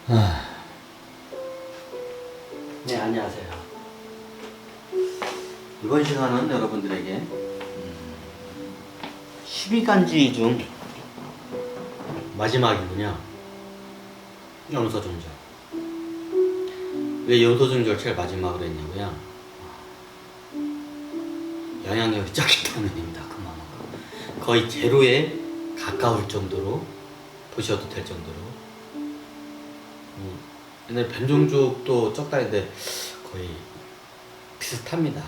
아, 네, 안녕하세요. 이번 시간은 여러분들에게 12간지 중 마지막이군요. 염소종절. 왜 염소종절 제일 마지막으로 했냐고요? 영향력이 작기 때문입니다. 그만큼 거의 제로에 가까울 정도로 보셔도 될 정도로. 옛날 변종족도 적다 했는데 거의 비슷합니다.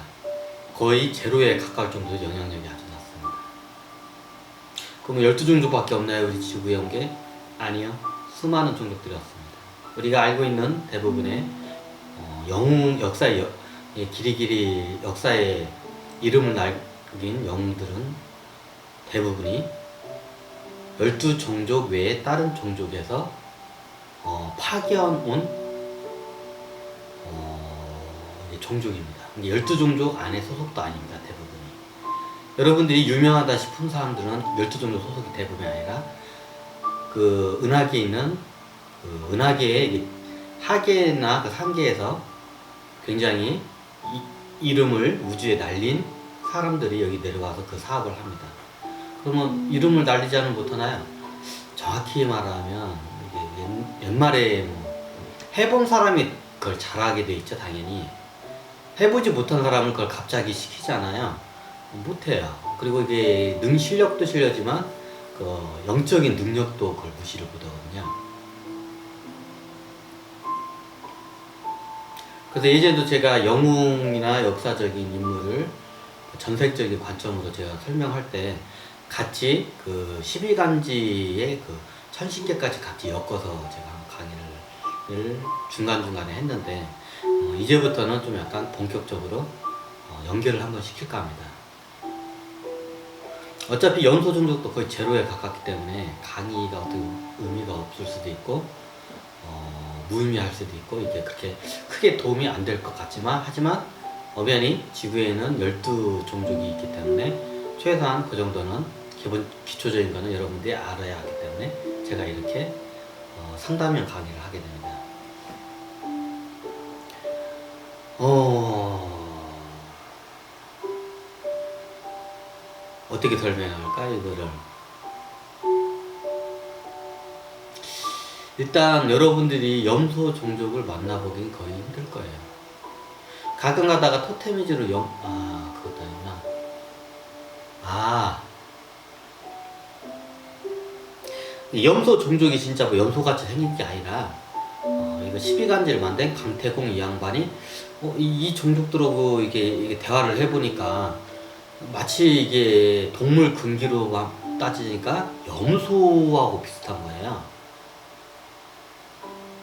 거의 제로에 가까울 정도로 영향력이 아주 낮습니다. 그럼 12종족밖에 없나요? 우리 지구에 온 게? 아니요. 수많은 종족들이 왔습니다. 우리가 알고 있는 대부분의 영웅 역사의 길이길이 역사의 이름을 남긴 영웅들은 대부분이 12종족 외에 다른 종족에서 파견 온 종족입니다. 12종족 안에 소속도 아닙니다. 대부분이. 여러분들이 유명하다 싶은 사람들은 12종족 소속이 대부분이 아니라 그 은하계에 있는 그 은하계의 하계나 그 상계에서 굉장히 이름을 우주에 날린 사람들이 여기 내려와서 그 사업을 합니다. 그러면 이름을 날리지 않으면 못하나요? 정확히 말하면 이게 옛말에 해본 사람이 그걸 잘하게 돼 있죠. 당연히 해보지 못한 사람을 그걸 갑자기 시키잖아요. 못해요. 그리고 이게 실력도 실력이지만 그 영적인 능력도 그걸 무시를 못하거든요. 그래서 예전에도 제가 영웅이나 역사적인 인물을 전색적인 관점으로 제가 설명할 때 같이 그 12간지의 그 천신계까지 같이 엮어서 제가 강의를 중간중간에 했는데 이제부터는 좀 약간 본격적으로 연결을 한번 시킬까 합니다. 어차피 염소 종족도 거의 제로에 가깝기 때문에 강의가 어떤 의미가 없을 수도 있고 무의미할 수도 있고 이게 그렇게 크게 도움이 안 될 것 같지만 하지만 엄연히 지구에는 12종족이 있기 때문에 최소한 그 정도는 기초적인 거는 여러분들이 알아야 하기 때문에 제가 이렇게 상담형 강의를 하게 됩니다. 어떻게 설명할까 이거를. 일단 여러분들이 염소 종족을 만나보긴 거의 힘들 거예요. 가끔 가다가 토테미즈로 그것도 아니구나. 염소 종족이 진짜 뭐 염소같이 생긴 게 아니라 이거 12간지를 만든 강태공 이 양반이 이 종족들하고 이게 대화를 해보니까 마치 이게 동물 근기로 따지니까 염소하고 비슷한 거예요.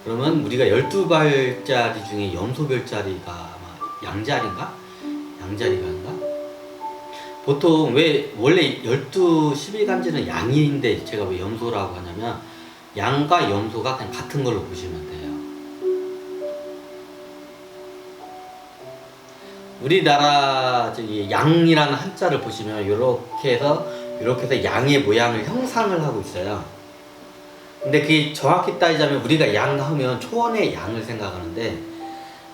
그러면 우리가 12발자리 중에 염소별자리가 아마 양자리인가? 양자리인가? 보통 왜 원래 12간지는 양인데 제가 왜 염소라고 하냐면 양과 염소가 그냥 같은 걸로 보시면 돼요. 우리나라 저기 양이라는 한자를 보시면 이렇게 해서 양의 모양을 형상을 하고 있어요. 근데 그게 정확히 따지자면 우리가 양 하면 초원의 양을 생각하는데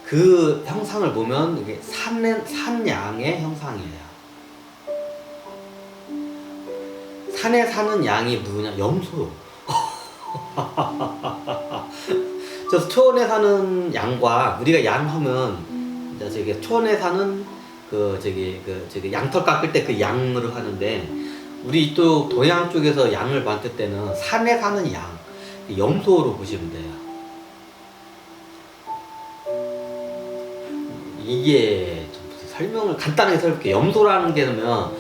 그 형상을 보면 이게 산양의 형상이에요. 산에 사는 양이 누구냐? 염소. 그래서 초원에 사는 양과 우리가 양 하면 저기 초원에 사는 저기 양털 깎을 때 그 양으로 하는데 우리 또 동양 쪽에서 양을 봤을 때는 산에 사는 양, 염소로 보시면 돼요. 이게 좀 설명을 간단하게 설명할게요. 염소라는 게 그러면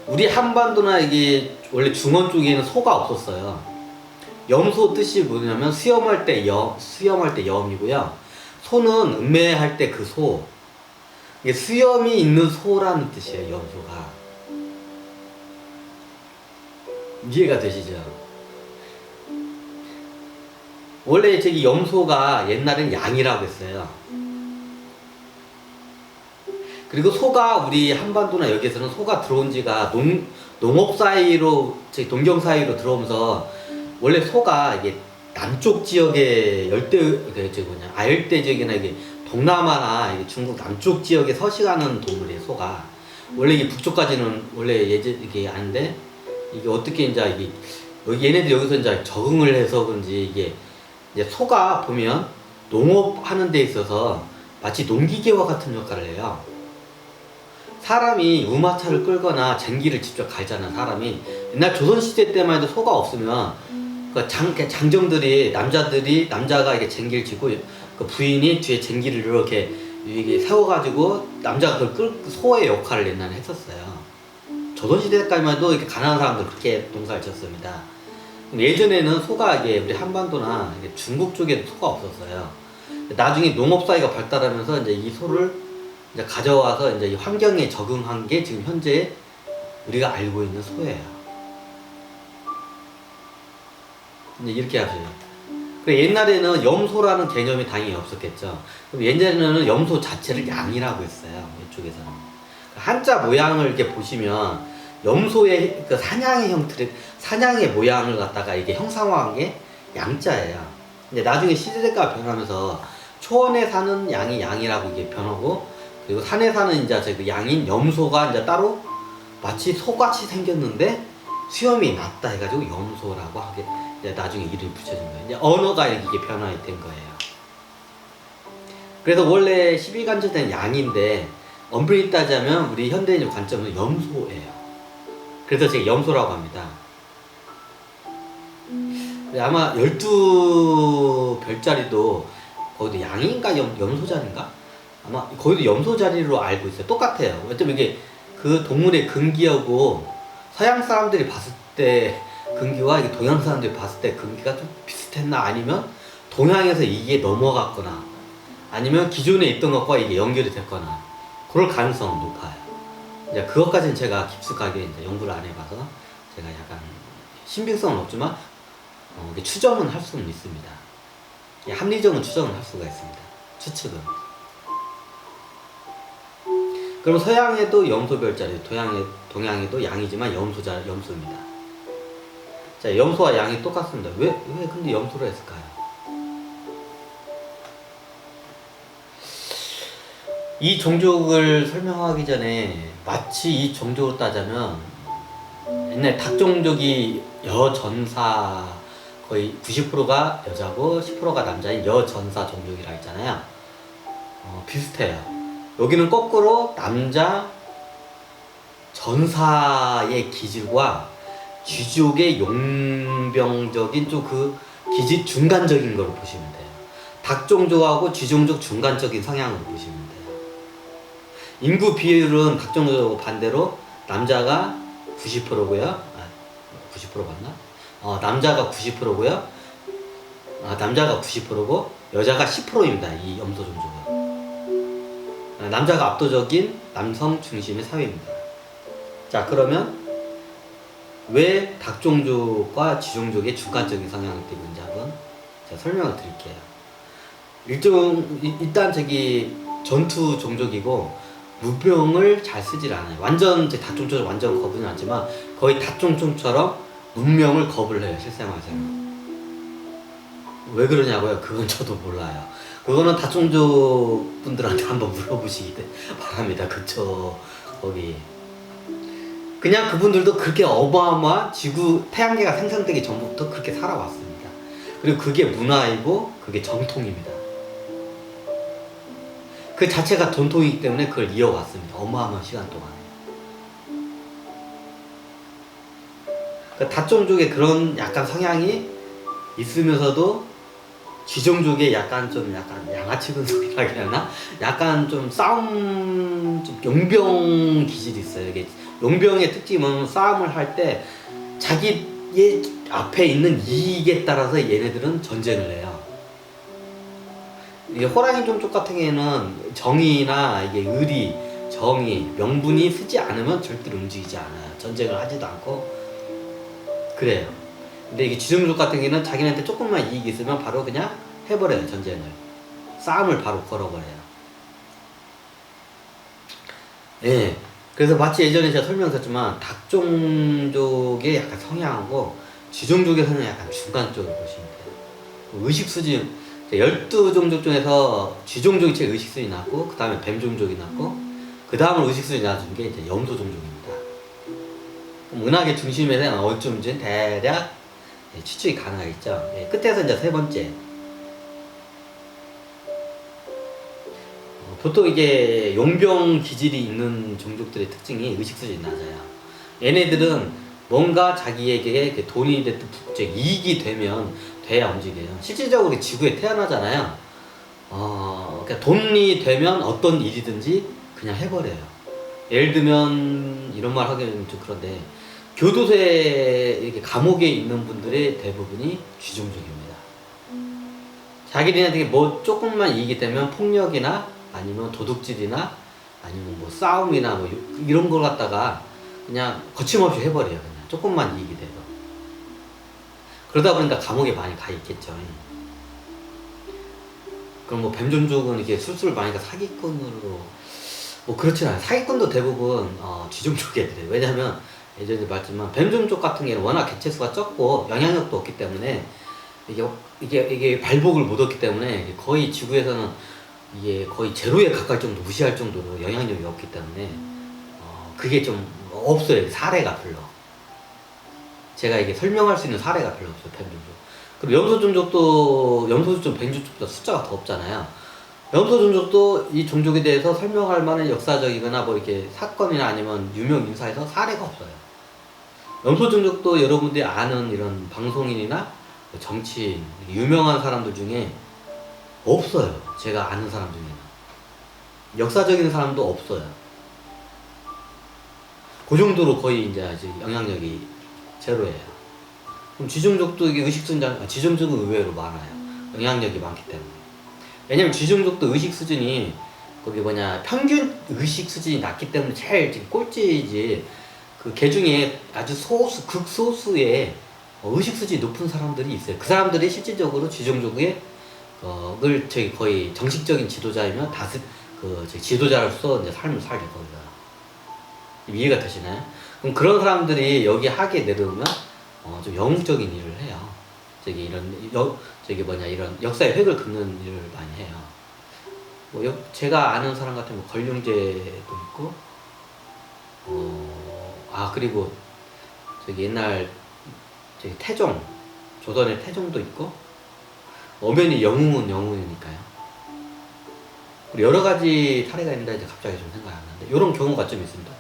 우리 한반도나 이게 원래 중원 쪽에는 소가 없었어요. 염소 뜻이 뭐냐면 수염할 때 염이고요. 소는 음매할 때 그 소. 이게 수염이 있는 소라는 뜻이에요. 염소가. 이해가 되시죠? 원래 저기 염소가 옛날엔 양이라고 했어요. 그리고 소가 우리 한반도나 여기에서는 소가 들어온 지가 농업 사이로, 동경 사이로 들어오면서 원래 소가 이게 남쪽 지역의 아열대 지역이나 이게 동남아나 이게 중국 남쪽 지역에 서식하는 동물이에요, 소가. 원래 이게 북쪽까지는 원래 이게 아닌데, 이게 어떻게 이제 얘네들 여기서 이제 적응을 해서 그런지 이게 이제 소가 보면 농업하는 데 있어서 마치 농기계와 같은 역할을 해요. 사람이 우마차를 끌거나 쟁기를 직접 갈잖아, 사람이. 옛날 조선시대 때만 해도 소가 없으면 그 남자가 이게 쟁기를 쥐고 그 부인이 뒤에 쟁기를 이렇게 이게 세워가지고 남자가 그걸 소의 역할을 옛날에 했었어요. 조선시대까지만 해도 이렇게 가난한 사람들 그렇게 농사를 지었습니다. 예전에는 소가 이게 우리 한반도나 중국 쪽에 소가 없었어요. 나중에 농업사회가 발달하면서 이제 이 소를 이제 가져와서 이제 이 환경에 적응한 게 지금 현재 우리가 알고 있는 소예요. 이제 이렇게 하세요. 그래, 옛날에는 염소라는 개념이 당연히 없었겠죠. 그럼 옛날에는 염소 자체를 양이라고 했어요. 이쪽에서는. 한자 모양을 이렇게 보시면 염소의 그 사냥의 모양을 갖다가 이게 형상화한 게 양자예요. 근데 나중에 시대가 변하면서 초원에 사는 양이 양이라고 이게 변하고, 그리고 산에 사는 이제 그 양인 염소가 이제 따로 마치 소같이 생겼는데 수염이 낮다 해가지고 염소라고 하게 이제 나중에 이름이 붙여진 거예요. 이제 언어가 이게 변화가 된 거예요. 그래서 원래 12간절된 양인데 엄밀히 따지면 우리 현대인의 관점은 염소예요. 그래서 제가 염소라고 합니다. 아마 12별자리도 거기도 양인가 염소자리인가? 아마 거기도 염소자리로 알고 있어요. 똑같아요. 어쩌면 이게 그 동물의 근기하고 서양 사람들이 봤을 때 근기와 이게 동양 사람들이 봤을 때 근기가 좀 비슷했나, 아니면 동양에서 이게 넘어갔거나, 아니면 기존에 있던 것과 이게 연결이 됐거나, 그럴 가능성은 높아요. 이제 그것까지는 제가 깊숙하게 이제 연구를 안 해봐서 제가 약간 신빙성은 없지만 추정은 할 수는 있습니다. 합리적인 추정은 할 수가 있습니다. 추측은. 그럼 서양에도 염소별자리, 동양에도 양이지만 염소입니다. 자, 염소와 양이 똑같습니다. 왜 근데 염소로 했을까요? 이 종족을 설명하기 전에 마치 이 종족을 따자면 옛날 닭종족이 여전사 거의 90%가 여자고 10%가 남자인 여전사 종족이라 했잖아요. 비슷해요. 여기는 거꾸로 남자 전사의 기질과 쥐족의 용병적인 좀 그 기질 중간적인 걸로 보시면 돼요. 닭종족하고 쥐종족 중간적인 성향으로 보시면 돼요. 인구 비율은 닭종족하고 반대로 남자가 90%고요. 90% 맞나? 남자가 90%고요. 남자가 90%고 여자가 10%입니다. 이 염소 종족은. 남자가 압도적인 남성 중심의 사회입니다. 자, 그러면 왜 닭종족과 쥐종족의 중간적인 성향을 띠고 있는지 한번 제가 설명을 드릴게요. 일단 전투 종족이고 무병을 잘 쓰질 않아요. 완전 닭종족을 완전 거부는 않지만 거의 닭종족처럼 문명을 거부를 해요, 실생활에서는. 왜 그러냐고요? 그건 저도 몰라요. 그거는 닭종족 분들한테 한번 물어보시기 바랍니다. 그쵸? 거기. 그냥 그분들도 그렇게 어마어마한 태양계가 생성되기 전부터 그렇게 살아왔습니다. 그리고 그게 문화이고 그게 정통입니다. 그 자체가 전통이기 때문에 그걸 이어왔습니다. 어마어마한 시간 동안에. 닭종족의 그런 약간 성향이 있으면서도 쥐종족의 약간 양아치 근성이라고 해야 하나? 약간 좀 용병 기질이 있어요. 이게 용병의 특징은 싸움을 할 때 자기의 앞에 있는 이익에 따라서 얘네들은 전쟁을 해요. 이게 호랑이 종족 같은 경우에는 정의나 이게 의리, 정의, 명분이 쓰지 않으면 절대로 움직이지 않아요. 전쟁을 하지도 않고 그래요. 근데 이게 쥐종족 같은 경우에는 자기네한테 조금만 이익이 있으면 바로 그냥 해버려요. 전쟁을. 싸움을 바로 걸어버려요. 예. 그래서 마치 예전에 제가 설명드렸지만 닭종족의 약간 성향하고 쥐종족의 성향이 약간 중간 쪽으로 보시면 돼요. 의식 수준 12종족 중에서 쥐종족이 제일 의식 수준이 낮고 그 다음에 뱀종족이 낮고 그 다음으로 의식 수준이 낮은 게 이제 염소종족입니다. 그럼 은하계 중심에서는 어디쯤인지 대략 추측이 가능하겠죠. 예, 끝에서 이제 세 번째. 보통 이게 용병 기질이 있는 종족들의 특징이 의식 수준이 낮아요. 얘네들은 뭔가 자기에게 돈이 됐든 이익이 되면 돼야 움직여요. 실질적으로 지구에 태어나잖아요. 그러니까 돈이 되면 어떤 일이든지 그냥 해버려요. 예를 들면 이런 말 하기는 좀 그런데 교도소에 이렇게 감옥에 있는 분들의 대부분이 쥐종족입니다. 자기들한테 뭐 조금만 이익이 되면 폭력이나 아니면 도둑질이나 아니면 뭐 싸움이나 뭐 이런 걸 갖다가 그냥 거침없이 해버려요. 그냥 조금만 이익이 돼도. 그러다 보니까 감옥에 많이 가 있겠죠. 그럼 뭐 뱀종족은 이렇게 술술 많이 가 사기꾼으로 뭐 그렇진 않아요. 사기꾼도 대부분 쥐종족 애들이에요. 왜냐면 예전에 말했지만 뱀종족 같은 경우는 워낙 개체수가 적고 영향력도 없기 때문에 이게 발복을 못 얻기 때문에 거의 지구에서는 이게 거의 제로에 가까울 정도 무시할 정도로 영향력이 없기 때문에 그게 좀 없어요. 사례가 별로. 제가 이게 설명할 수 있는 사례가 별로 없어요. 뱀종족. 그리고 염소종족, 뱀종족보다 숫자가 더 없잖아요. 염소종족도 이 종족에 대해서 설명할 만한 역사적이거나 뭐 이렇게 사건이나 아니면 유명 인사에서 사례가 없어요. 염소종족도 여러분들이 아는 이런 방송인이나 정치인, 유명한 사람들 중에 없어요. 제가 아는 사람 중에는. 역사적인 사람도 없어요. 그 정도로 거의 이제 영향력이 제로예요. 그럼 쥐종족도 이게 쥐종족은 의외로 많아요. 영향력이 많기 때문에. 왜냐면 쥐종족도 의식 수준이 거기 평균 의식 수준이 낮기 때문에 제일 지금 꼴찌이지. 그 개 중에 아주 극소수의 의식 수준이 높은 사람들이 있어요. 그 사람들이 실질적으로 쥐종족의 거의 정식적인 지도자이면 지도자로서 이제 삶을 살게 겁니다. 이해가 되시나요? 그럼 그런 사람들이 여기 하게 내려오면 좀 영웅적인 일을 해요. 이런 역사의 획을 긋는 일을 많이 해요. 제가 아는 사람 같으면 권룡제도 있고, 그리고 옛날 태종, 조선의 태종도 있고, 엄연히 영웅은 영웅이니까요. 그리고 여러 가지 사례가 있는데 이제 갑자기 좀 생각이 안 나는데 이런 경우가 좀 있습니다.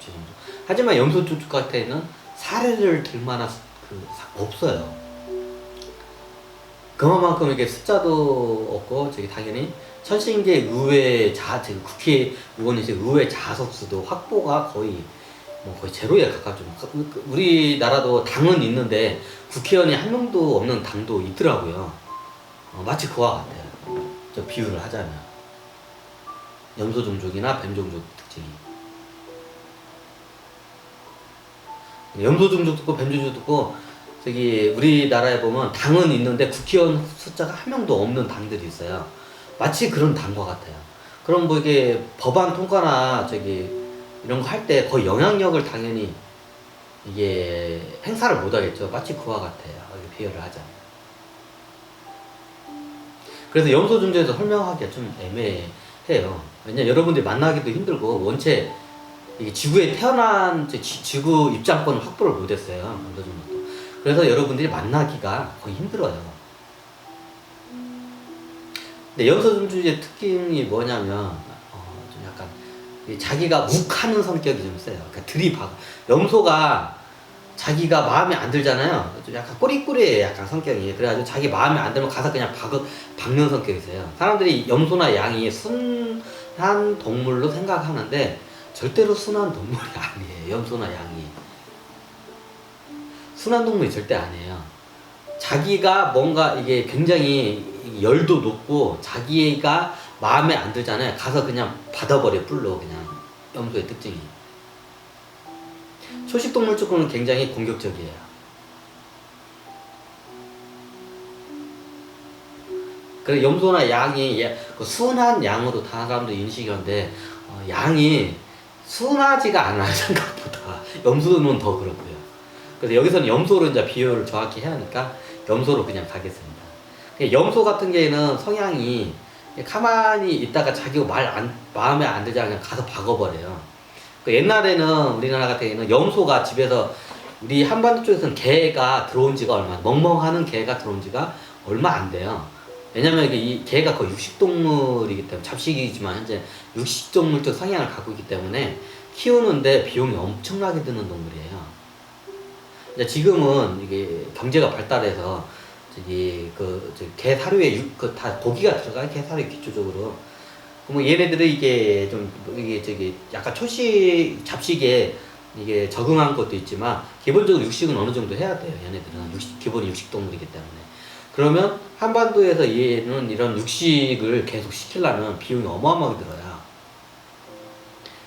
하지만 염소종족 같은 사례를 들 만한 없어요. 그만큼 이게 숫자도 없고 당연히 천신계 의회 국회의원이 의회 자석수도 확보가 거의 제로에 가깝죠. 우리나라도 당은 있는데 국회의원이 한 명도 없는 당도 있더라고요. 마치 그와 같아요. 저 비유를 하자면 염소종족이나 뱀종족 특징이. 염소종족도 있고 뱀종족도 있고 우리나라에 보면 당은 있는데 국회의원 숫자가 한 명도 없는 당들이 있어요. 마치 그런 당과 같아요. 그럼 이게 법안 통과나 이런 거 할 때 거의 영향력을 당연히 이게 행사를 못 하겠죠. 마치 그와 같아요. 비유를 하자면. 그래서 염소종족에서 설명하기가 좀 애매해요. 왜냐면 여러분들이 만나기도 힘들고 원체 이게 지구에 태어난 지구 입장권을 확보를 못했어요. 염소종족도. 그래서 여러분들이 만나기가 거의 힘들어요. 근데 염소종족의 특징이 뭐냐면 좀 약간 자기가 욱하는 성격이 좀 세요. 그러니까 염소가 자기가 마음에 안 들잖아요. 좀 약간 꼬리꼬리해요. 약간 성격이. 그래가지고 자기 마음에 안 들면 가서 그냥 박는 성격이세요. 사람들이 염소나 양이 순한 동물로 생각하는데 절대로 순한 동물이 아니에요. 염소나 양이. 순한 동물이 절대 아니에요. 자기가 뭔가 이게 굉장히 열도 높고 자기가 마음에 안 들잖아요. 가서 그냥 받아버려, 뿔로 그냥. 염소의 특징이. 초식동물 쪽으로는 굉장히 공격적이에요. 그래서 염소나 양이 순한 양으로 다 사람들이 인식하는데 양이 순하지가 않아요. 생각보다. 염소는 더 그렇고요. 그래서 여기서는 염소로 이제 비유를 정확히 해야 하니까 염소로 그냥 가겠습니다. 염소 같은 경우에는 성향이 가만히 있다가 자기 마음에 안 들지 않으면 가서 박아버려요. 옛날에는 우리나라 같은 경우에는 염소가 집에서 우리 한반도 쪽에서는 개가 들어온 지가 멍멍하는 개가 들어온 지가 얼마 안 돼요. 왜냐면 이 개가 거의 육식동물이기 때문에, 잡식이지만 현재 육식동물적 성향을 갖고 있기 때문에 키우는데 비용이 엄청나게 드는 동물이에요. 지금은 이게 경제가 발달해서 개 사료에 다 고기가 들어가요. 개 사료에 기초적으로. 뭐 얘네들은 이게 좀 약간 잡식에 이게 적응한 것도 있지만 기본적으로 육식은 어느 정도 해야 돼요. 얘네들은 기본 육식 동물이기 때문에. 그러면 한반도에서 얘는 이런 육식을 계속 시키려면 비용이 어마어마하게 들어요.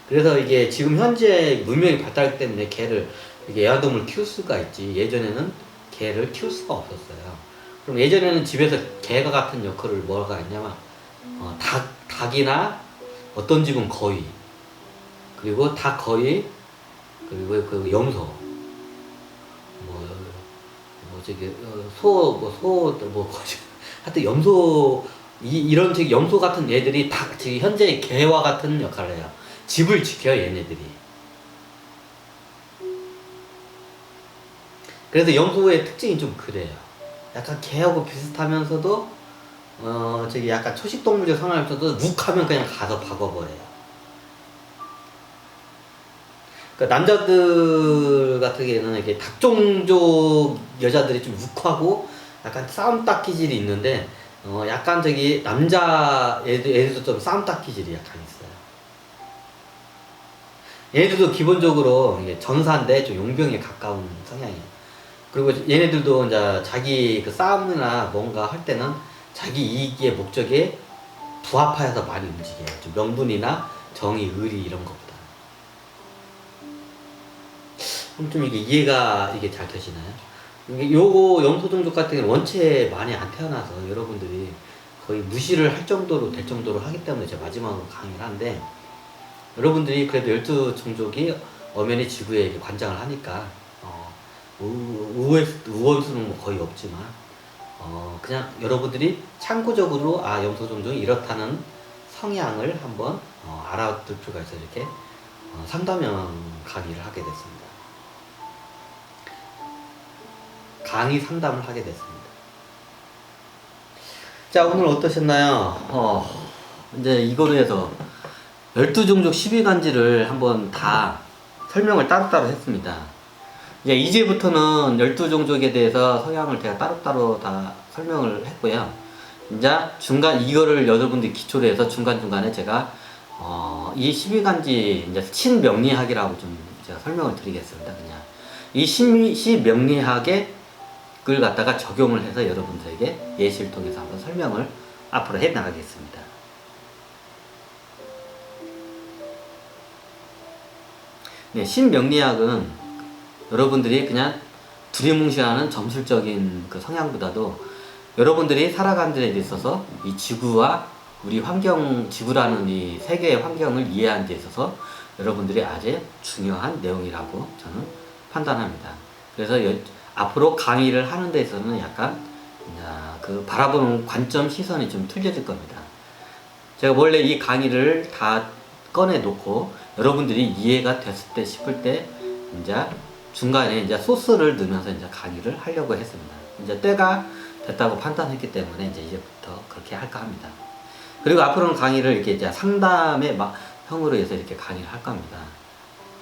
그래서 이게 지금 현재 문명이 발달하기 때문에 개를 애완동물 키울 수가 있지, 예전에는 개를 키울 수가 없었어요. 그럼 예전에는 집에서 개가 같은 역할을 뭐가 했냐면 닭이나 어떤 집은 거위, 그리고 거위, 그리고 그 염소, 하여튼 염소, 이런 염소 같은 애들이 현재 개와 같은 역할을 해요. 집을 지켜요, 얘네들이. 그래서 염소의 특징이 좀 그래요. 약간 개하고 비슷하면서도 약간 초식동물적 성향이면서도 욱하면 그냥 가서 박아버려요. 그러니까 남자들 같은 경우에는 이렇게 닭종족 여자들이 좀 욱하고 약간 싸움딱 기질이 있는데, 약간 남자 애들도 좀 싸움딱 기질이 약간 있어요. 얘네들도 기본적으로 전사인데 좀 용병에 가까운 성향이에요. 그리고 얘네들도 이제 자기 그 싸움이나 뭔가 할 때는 자기 이익의 목적에 부합하여서 많이 움직여요. 좀 명분이나 정의, 의리 이런 것보다. 좀 이해가 잘 되시나요? 요거 염소종족 같은 경우는 원체 많이 안 태어나서 여러분들이 거의 무시를 할 정도로 될 정도로 하기 때문에 제가 마지막으로 강의를 하는데, 여러분들이 그래도 12종족이 엄연히 지구에 관장을 하니까 우월수는 뭐 거의 없지만 그냥 여러분들이 참고적으로 염소종족이 이렇다는 성향을 한번 알아둘 필요가 있어서 이렇게 상담형 강의를 하게 됐습니다. 강의 상담을 하게 됐습니다. 자, 오늘 어떠셨나요? 이제 이거로 해서 12종족 12간지를 한번 다 설명을 따로따로 했습니다. 이제부터는 12종족에 대해서 성향을 제가 따로따로 다 설명을 했고요. 이제 이거를 여러분들이 기초로 해서 중간중간에 제가 이 12간지 이제 신명리학이라고 좀 제가 설명을 드리겠습니다. 그냥 이 신명리학의 걸 갖다가 적용을 해서 여러분들에게 예시를 통해서 한번 설명을 앞으로 해 나가겠습니다. 네, 신명리학은 여러분들이 그냥 두리뭉실하는 점술적인 그 성향보다도 여러분들이 살아가는 데 있어서 이 지구와 우리 지구라는 이 세계의 환경을 이해하는 데 있어서 여러분들이 아주 중요한 내용이라고 저는 판단합니다. 그래서 앞으로 강의를 하는 데 있어서는 약간 그 바라보는 관점, 시선이 좀 틀려질 겁니다. 제가 원래 이 강의를 다 꺼내 놓고 여러분들이 이해가 됐을 때 싶을 때 이제 중간에 이제 소스를 넣으면서 이제 강의를 하려고 했습니다. 이제 때가 됐다고 판단했기 때문에 이제부터 그렇게 할까 합니다. 그리고 앞으로는 강의를 이렇게 이제 상담의 형으로 해서 이렇게 강의를 할 겁니다.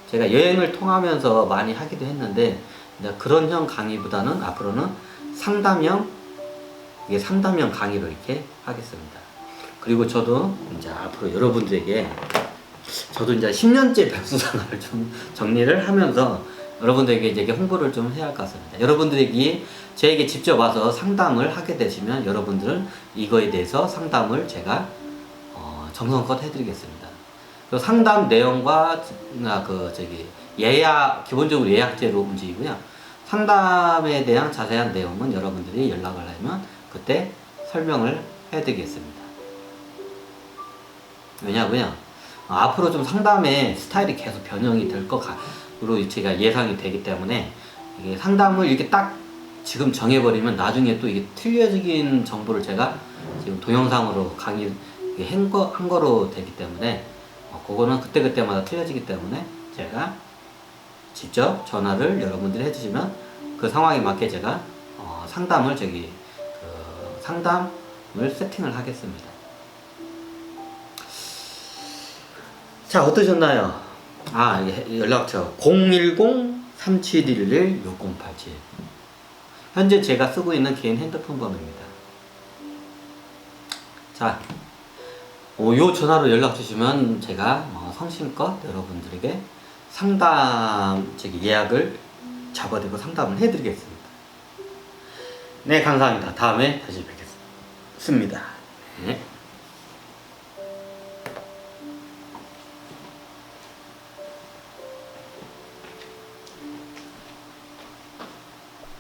제가 여행을 통하면서 많이 하기도 했는데 이제 그런 형 강의보다는 앞으로는 상담형 강의로 이렇게 하겠습니다. 그리고 저도 이제 앞으로 여러분들에게 저도 이제 10년째 백수생활을 좀 정리를 하면서 여러분들에게 이제 홍보를 좀 해야 할 것 같습니다. 여러분들이 저에게 직접 와서 상담을 하게 되시면 여러분들은 이거에 대해서 상담을 제가 정성껏 해드리겠습니다. 그 상담 내용과 기본적으로 예약제로 움직이고요. 상담에 대한 자세한 내용은 여러분들이 연락을 하면 그때 설명을 해드리겠습니다. 왜냐고요? 앞으로 좀 상담의 스타일이 계속 변형이 될 것으로 제가 예상이 되기 때문에 이게 상담을 이렇게 딱 지금 정해버리면 나중에 또 이게 틀려진 정보를 제가 지금 동영상으로 강의 한 거로 되기 때문에 그거는 그때그때마다 틀려지기 때문에 제가 직접 전화를 여러분들이 해주시면 그 상황에 맞게 제가 상담을 상담을 세팅을 하겠습니다. 자, 어떠셨나요? 연락처 010-3711-6087 현재 제가 쓰고 있는 개인 핸드폰 번호입니다. 자, 요 전화로 연락 주시면 제가 성심껏 여러분들에게 상담 예약을 잡아드리고 상담을 해드리겠습니다. 네, 감사합니다. 다음에 다시 뵙겠습니다. 네.